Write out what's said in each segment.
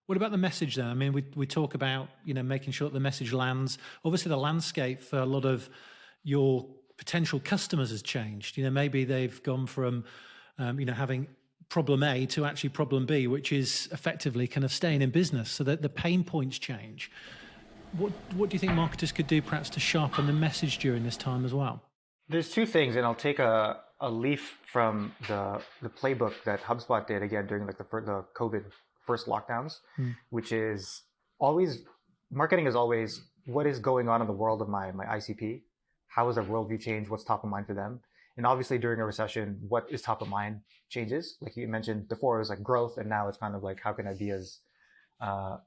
What about the message then? I mean, we talk about, making sure that the message lands. Obviously, the landscape for a lot of your potential customers has changed. Maybe they've gone from, having problem A to actually problem B, which is effectively kind of staying in business, so that the pain points change. What do you think marketers could do perhaps to sharpen the message during this time as well? There's two things, and I'll take a leaf from the playbook that HubSpot did again during like the COVID first lockdowns, which is always marketing is always what is going on in the world of my ICP. How has their worldview changed? What's top of mind for them? And obviously during a recession, what is top of mind changes. Like you mentioned before, it was like growth, and now it's kind of like how can I be as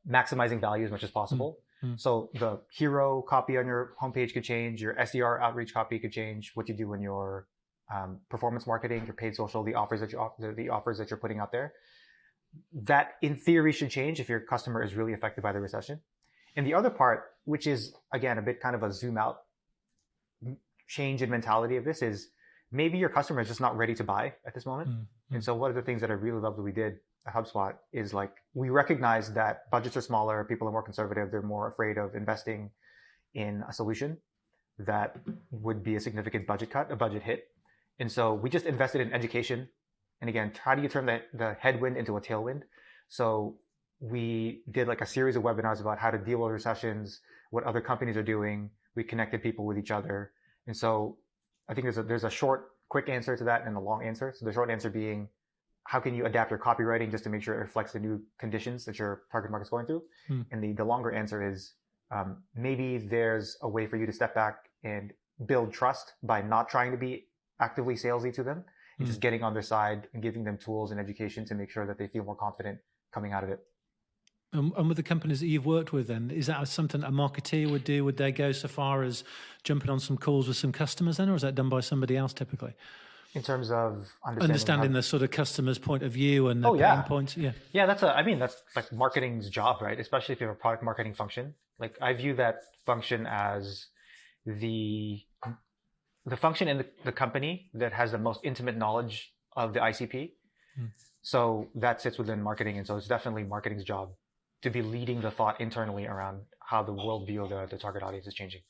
maximizing value as much as possible. So the hero copy on your homepage could change. Your SDR outreach copy could change. What you do in your performance marketing, your paid social, the offers that you're putting out there. That in theory should change if your customer is really affected by the recession. And the other part, which is again a bit kind of a zoom out change in mentality of this, is maybe your customer is just not ready to buy at this moment. And so one of the things that I really love that we did at HubSpot is like we recognize that budgets are smaller, people are more conservative, they're more afraid of investing in a solution that would be a significant budget cut, a budget hit. And so we just invested in education. And again, how do you turn the headwind into a tailwind? So we did like a series of webinars about how to deal with recessions, what other companies are doing. We connected people with each other. And so I think there's a short, quick answer to that and a long answer. So the short answer being, how can you adapt your copywriting just to make sure it reflects the new conditions that your target market is going through? And the longer answer is, maybe there's a way for you to step back and build trust by not trying to be actively salesy to them, and just getting on their side and giving them tools and education to make sure that they feel more confident coming out of it. And with the companies that you've worked with then, is that something a marketeer would do? Would they go so far as jumping on some calls with some customers then, or is that done by somebody else typically? In terms of understanding the sort of customer's point of view and the pain points. Yeah, that's like marketing's job, right? Especially if you have a product marketing function. Like I view that function as the function in the company that has the most intimate knowledge of the ICP. So that sits within marketing. And so it's definitely marketing's job to be leading the thought internally around how the worldview of the target audience is changing.